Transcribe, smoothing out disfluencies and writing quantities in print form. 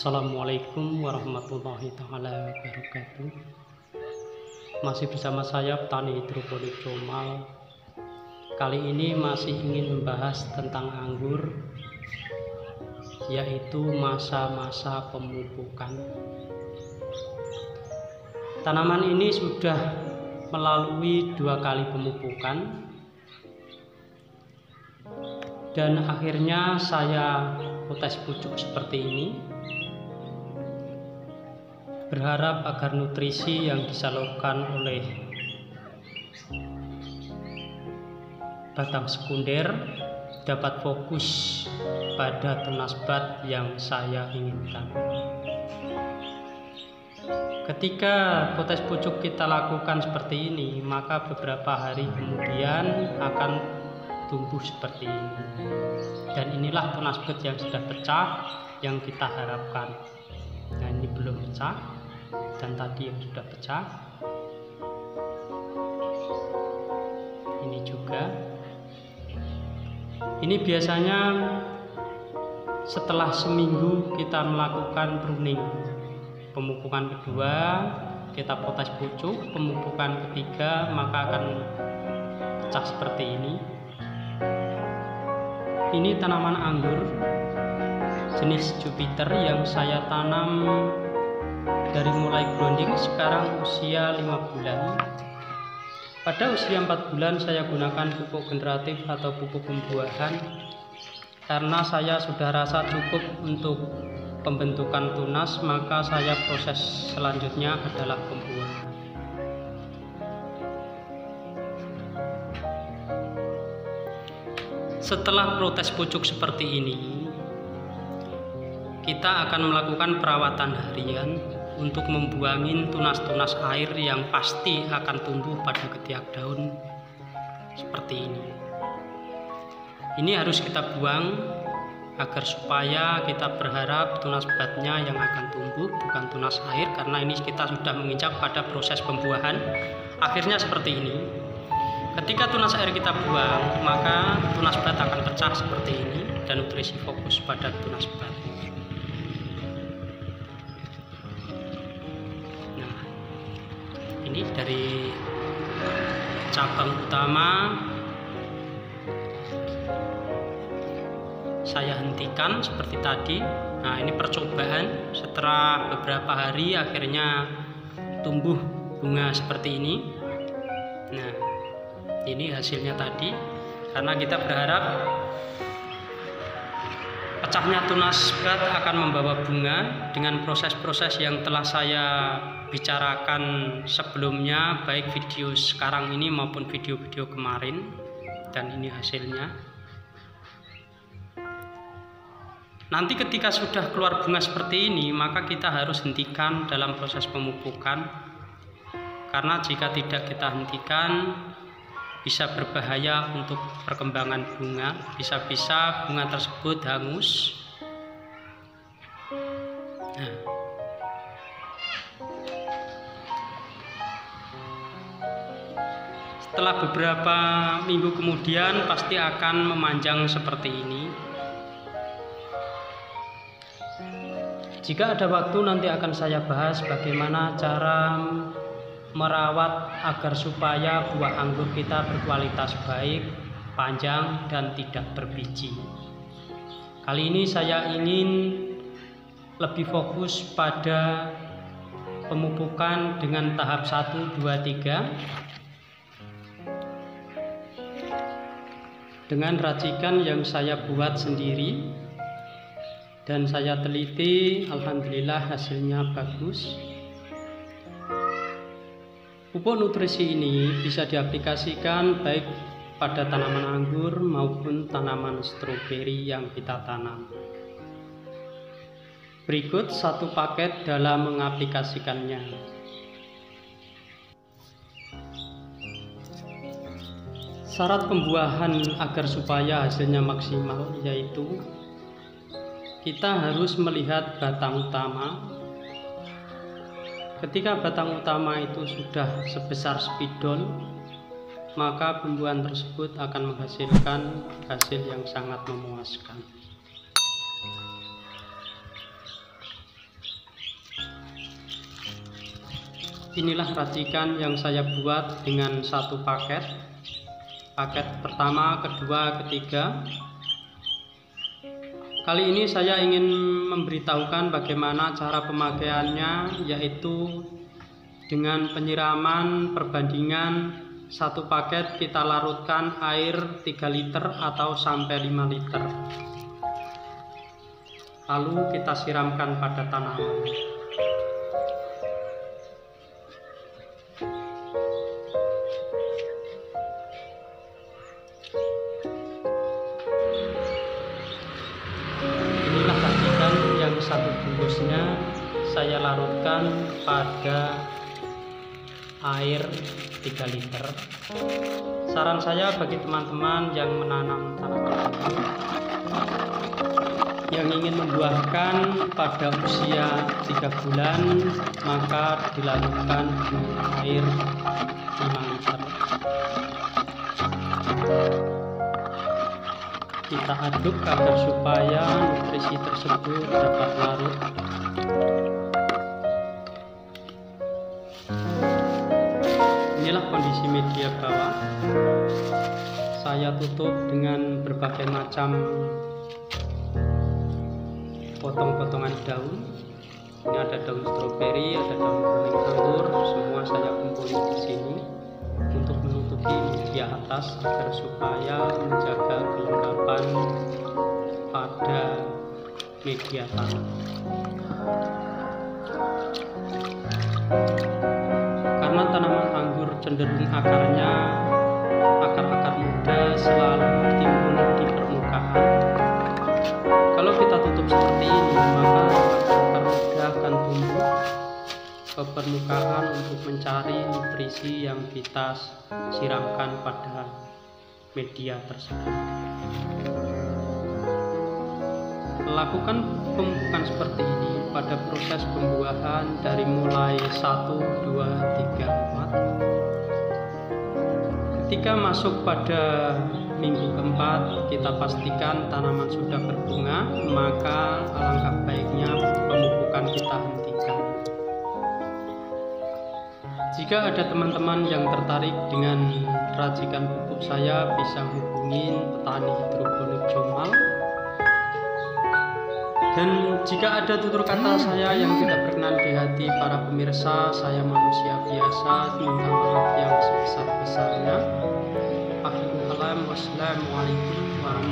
Assalamualaikum warahmatullahi taala wabarakatuh. Masih bersama saya petani hidroponik Comal. Kali ini masih ingin membahas tentang anggur, yaitu masa-masa pemupukan. Tanaman ini sudah melalui 2 kali pemupukan, dan akhirnya saya potes pucuk seperti ini, berharap agar nutrisi yang disalurkan oleh batang sekunder dapat fokus pada tunas bat yang saya inginkan. Ketika potes pucuk kita lakukan seperti ini, maka beberapa hari kemudian akan tumbuh seperti ini. Dan inilah tunas bat yang sudah pecah yang kita harapkan. Nah, ini belum pecah, dan tadi yang sudah pecah. Ini juga. Ini biasanya setelah seminggu kita melakukan pruning. Pemupukan kedua kita potes pucuk, pemupukan ketiga maka akan pecah seperti ini. Ini tanaman anggur jenis Jupiter yang saya tanam dari mulai grounding, sekarang usia 5 bulan. Pada usia 4 bulan saya gunakan pupuk generatif atau pupuk pembuahan karena saya sudah rasa cukup untuk pembentukan tunas, maka saya proses selanjutnya adalah pembuahan. Setelah proses pucuk seperti ini, kita akan melakukan perawatan harian untuk membuangin tunas-tunas air yang pasti akan tumbuh pada ketiak daun seperti ini. Ini harus kita buang agar supaya kita berharap tunas batnya yang akan tumbuh, bukan tunas air, karena ini kita sudah menginjak pada proses pembuahan. Akhirnya seperti ini. Ketika tunas air kita buang, maka tunas bat akan pecah seperti ini dan nutrisi fokus pada tunas bat. Nah, ini dari cabang utama saya hentikan seperti tadi. Nah, ini percobaan. Setelah beberapa hari akhirnya tumbuh bunga seperti ini. Nah, ini hasilnya tadi, karena kita berharap pecahnya tunas bat akan membawa bunga dengan proses-proses yang telah saya bicarakan sebelumnya, baik video sekarang ini maupun video-video kemarin. Dan ini hasilnya. Nanti ketika sudah keluar bunga seperti ini, maka kita harus hentikan dalam proses pemupukan, karena jika tidak kita hentikan bisa berbahaya untuk perkembangan bunga. Bisa-bisa bunga tersebut hangus. Nah, setelah beberapa minggu kemudian pasti akan memanjang seperti ini. Jika ada waktu nanti akan saya bahas bagaimana cara merawat agar supaya buah anggur kita berkualitas baik, panjang, dan tidak berbiji. Kali ini saya ingin lebih fokus pada pemupukan dengan tahap 1, 2, 3 dengan racikan yang saya buat sendiri dan saya teliti. Alhamdulillah hasilnya bagus. Pupuk nutrisi ini bisa diaplikasikan baik pada tanaman anggur maupun tanaman stroberi yang kita tanam. Berikut 1 paket dalam mengaplikasikannya. Syarat pembuahan agar supaya hasilnya maksimal yaitu kita harus melihat batang utama. Ketika batang utama itu sudah sebesar spidol, maka pembuahan tersebut akan menghasilkan hasil yang sangat memuaskan. Inilah racikan yang saya buat dengan satu paket. Paket pertama, kedua, ketiga. Kali ini saya ingin memberitahukan bagaimana cara pemakaiannya, yaitu dengan penyiraman perbandingan satu paket kita larutkan air 3 liter atau sampai 5 liter. Lalu kita siramkan pada tanaman. Inilah racikan yang satu bungkusnya saya larutkan pada air 3 liter. Saran saya bagi teman-teman yang menanam tanaman yang ingin membuahkan pada usia 3 bulan, maka dilarutkan dengan air 5 liter. Kita aduk agar supaya nutrisi tersebut dapat larut. Inilah kondisi media bawah. Saya tutup dengan berbagai macam potong-potongan daun. Ini ada daun stroberi, ada daun kuning anggur, semua saya kumpulin di sini untuk menutupi media atas agar supaya menjaga kelembapan pada media tanam. Karena tanaman anggur cenderung akar-akar muda selalu timbul di permukaan. Kalau kita tutup seperti ini, maka akar muda akan tumbuh ke permukaan untuk mencari nutrisi yang kita siramkan pada media tersebut. Lakukan pemupukan seperti ini pada proses pembuahan dari mulai 1, 2, 3, 4. Ketika masuk pada minggu keempat, kita pastikan tanaman sudah berbunga, maka alangkah baiknya pemupukan kita hentikan. Jika ada teman-teman yang tertarik dengan racikan pupuk saya, bisa hubungin petani hidroponik Jomal. Dan jika ada tutur kata saya yang tidak berkenan di hati para pemirsa, saya manusia biasa, minta maaf yang sebesar-besarnya. Wassalamualaikum warahmatullahi wabarakatuh.